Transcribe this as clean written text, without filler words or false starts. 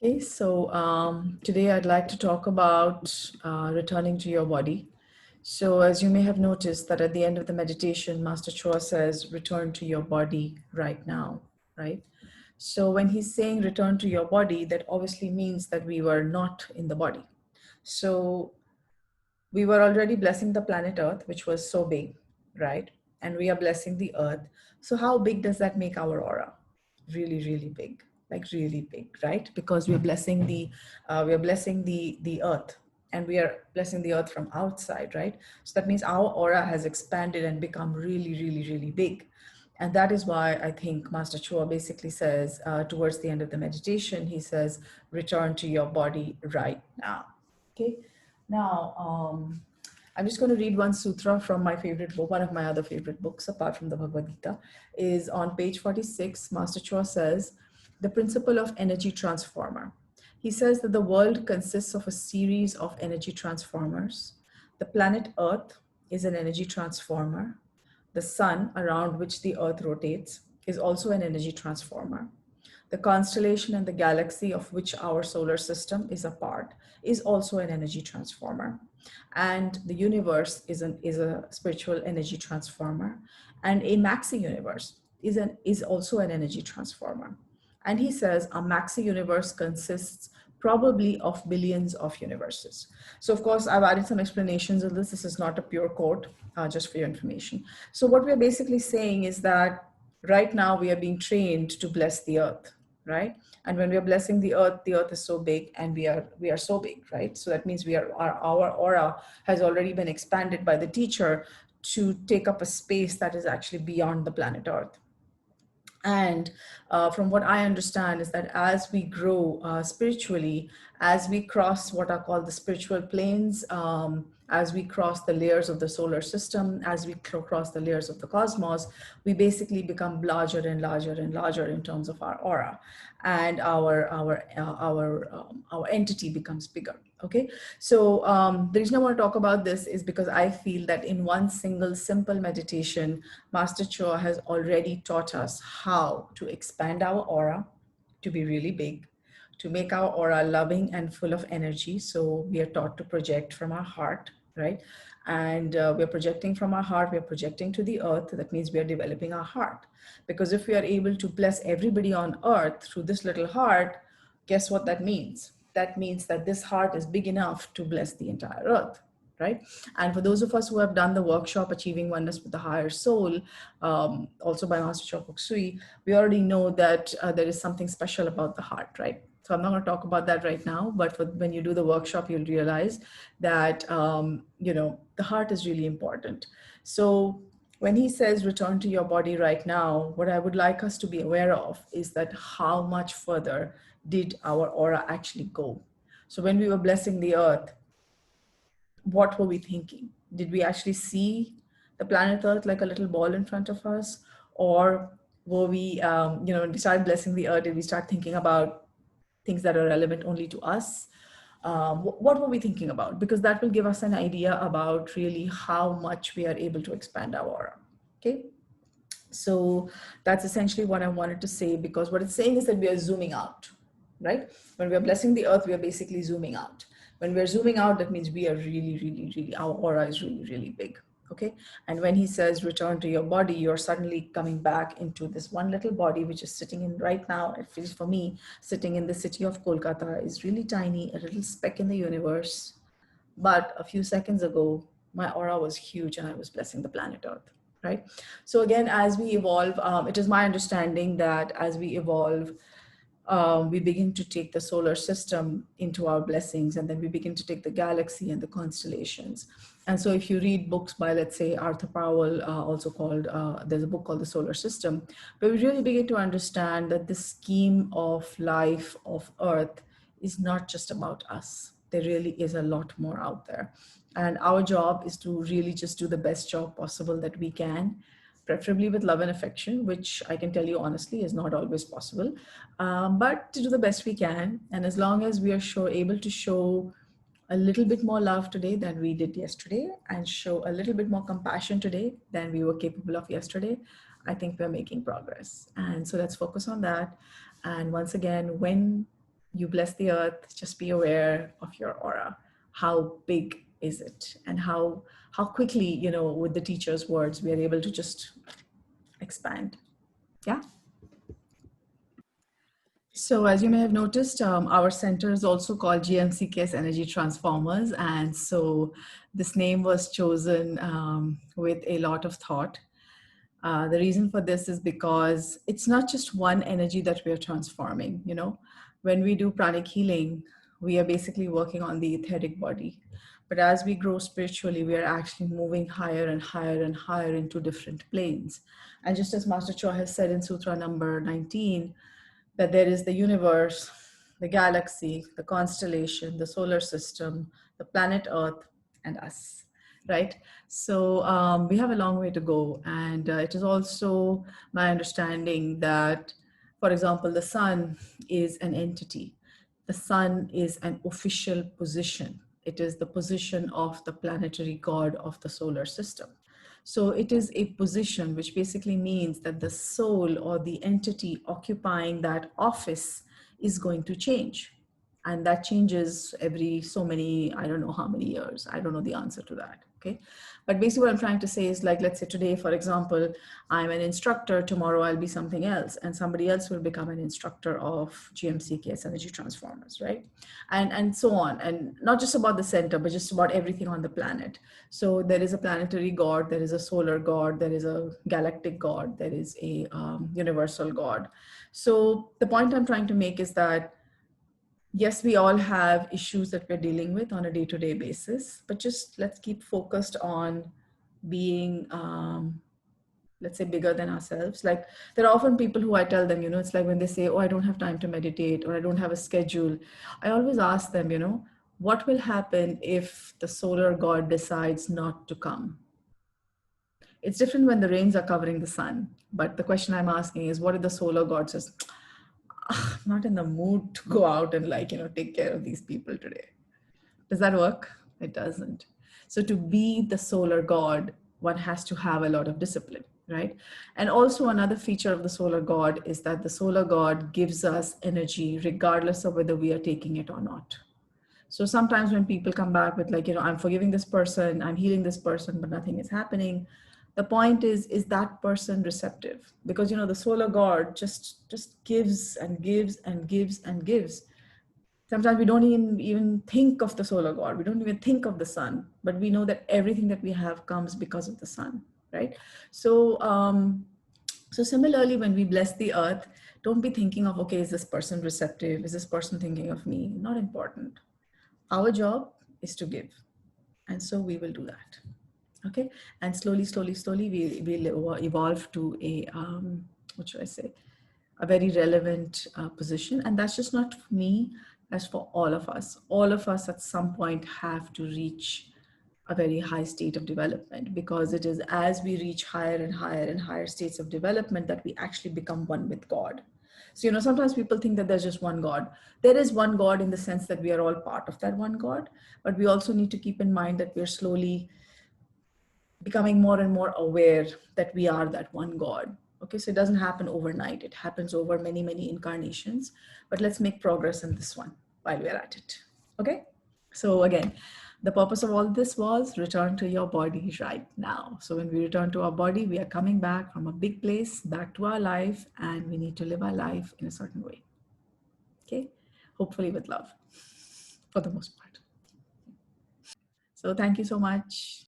Okay, so today I'd like to talk about returning to your body. So, as you may have noticed, that at the end of the meditation, Master Chua says, return to your body right now, right? So, when he's saying return to your body, that obviously means that we were not in the body. So, we were already blessing the planet Earth, which was so big, right? And we are blessing the Earth. So, how big does that make our aura? Really, really big, like really big, right? Because we are blessing the Earth, and we are blessing the Earth from outside, right? So that means our aura has expanded and become really, really, really big. And that is why I think Master Chua basically says towards the end of the meditation, he says, return to your body right now. Okay. Now, I'm just going to read one sutra from my favorite book, one of my other favorite books, apart from the Bhagavad Gita, is on page 46. Master Chua says, the principle of energy transformer. He says that the world consists of a series of energy transformers. The planet Earth is an energy transformer. The sun around which the Earth rotates is also an energy transformer. The constellation and the galaxy of which our solar system is a part is also an energy transformer. And the universe is a spiritual energy transformer. And a maxi universe is also an energy transformer. And he says a maxi universe consists probably of billions of universes. So, of course, I've added some explanations of this. This is not a pure quote, just for your information. So, what we're basically saying is that right now we are being trained to bless the earth, right? And when we are blessing the earth is so big, and we are so big, right? So that means our aura has already been expanded by the teacher to take up a space that is actually beyond the planet Earth. And from what I understand is that as we grow spiritually, as we cross what are called the spiritual planes, as we cross the layers of the solar system, as we cross the layers of the cosmos, we basically become larger and larger and larger in terms of our aura, and our entity becomes bigger. Okay, so the reason I want to talk about this is because I feel that in one single simple meditation, Master Choa has already taught us how to expand our aura to be really big, to make our aura loving and full of energy. So we are taught to project from our heart, right? And we're projecting from our heart, we're projecting to the earth. That means we are developing our heart. Because if we are able to bless everybody on earth through this little heart, guess what that means? That means that this heart is big enough to bless the entire earth, right? And for those of us who have done the workshop Achieving Oneness with the Higher Soul, also by Master Choa Kok Sui, we already know that there is something special about the heart, right? So I'm not going to talk about that right now, but when you do the workshop, you'll realize that the heart is really important. So when he says return to your body right now, what I would like us to be aware of is that how much further did our aura actually go? So when we were blessing the earth, what were we thinking? Did we actually see the planet Earth like a little ball in front of us? Or were we, when we started blessing the earth, did we start thinking about things that are relevant only to us? What were we thinking about? Because that will give us an idea about really how much we are able to expand our aura. Okay. So that's essentially what I wanted to say, because what it's saying is that we are zooming out, right? When we are blessing the earth, we are basically zooming out. When we're zooming out, that means we are really, really, really, our aura is really, really big. Okay. And when he says return to your body, you're suddenly coming back into this one little body, which is sitting in right now, it feels for me, sitting in the city of Kolkata, is really tiny, a little speck in the universe. But a few seconds ago, my aura was huge and I was blessing the planet Earth, right? So again, as we evolve, it is my understanding that as we evolve, we begin to take the solar system into our blessings, and then we begin to take the galaxy and the constellations. And so if you read books by, let's say, Arthur Powell, also called, there's a book called The Solar System, where we really begin to understand that this scheme of life of Earth is not just about us. There really is a lot more out there. And our job is to really just do the best job possible that we can, preferably with love and affection, which I can tell you honestly is not always possible, but to do the best we can. And as long as we are able to show a little bit more love today than we did yesterday, and show a little bit more compassion today than we were capable of yesterday, I think we're making progress. And so let's focus on that. And once again, when you bless the earth, just be aware of your aura. How big is it? And how quickly, with the teacher's words, we are able to just expand. Yeah. So as you may have noticed, our center is also called GMCKS Energy Transformers. And so this name was chosen with a lot of thought. The reason for this is because it's not just one energy that we are transforming. When we do pranic healing, we are basically working on the etheric body. But as we grow spiritually, we are actually moving higher and higher and higher into different planes. And just as Master Choa has said in Sutra number 19, that there is the universe, the galaxy, the constellation, the solar system, the planet Earth, and us, right? So we have a long way to go. And it is also my understanding that, for example, the sun is an entity. The sun is an official position. It is the position of the planetary god of the solar system. So it is a position, which basically means that the soul or the entity occupying that office is going to change. And that changes every so many, I don't know how many years. I don't know the answer to that. Okay. But basically what I'm trying to say is, like, let's say today, for example, I'm an instructor, tomorrow I'll be something else, and somebody else will become an instructor of GMCKS Energy Transformers, right? And so on. And not just about the center, but just about everything on the planet. So there is a planetary god, there is a solar god, there is a galactic god, there is a universal god. So the point I'm trying to make is that yes, we all have issues that we're dealing with on a day-to-day basis, but just let's keep focused on being, let's say, bigger than ourselves. Like, there are often people who I tell them, it's like when they say, oh, I don't have time to meditate, or I don't have a schedule. I always ask them, what will happen if the solar god decides not to come? It's different when the rains are covering the sun. But the question I'm asking is, what if the solar god says, I'm not in the mood to go out and, like, take care of these people today? Does that work? It doesn't. So to be the solar god, one has to have a lot of discipline, right? And also another feature of the solar god is that the solar god gives us energy regardless of whether we are taking it or not. So sometimes when people come back with, like, I'm forgiving this person, I'm healing this person, but nothing is happening, the point is that person receptive? Because the solar god just gives and gives and gives and gives. Sometimes we don't even think of the solar god, we don't even think of the sun, but we know that everything that we have comes because of the sun, right? So similarly, when we bless the earth, don't be thinking of, okay, is this person receptive, is this person thinking of me? Not important. Our job is to give, and so we will do that. Okay. And slowly we'll evolve to a what should I say, a very relevant position. And that's just not for me, that's for all of us. All of us at some point have to reach a very high state of development, because it is as we reach higher and higher and higher states of development that we actually become one with God. So, sometimes people think that there's just one God. There is one God in the sense that we are all part of that one God, but we also need to keep in mind that we're slowly becoming more and more aware that we are that one God. Okay, so it doesn't happen overnight. It happens over many, many incarnations, but let's make progress in this one while we're at it. Okay, so again, the purpose of all this was return to your body right now. So when we return to our body, we are coming back from a big place, back to our life, and we need to live our life in a certain way. Okay, hopefully with love for the most part. So thank you so much.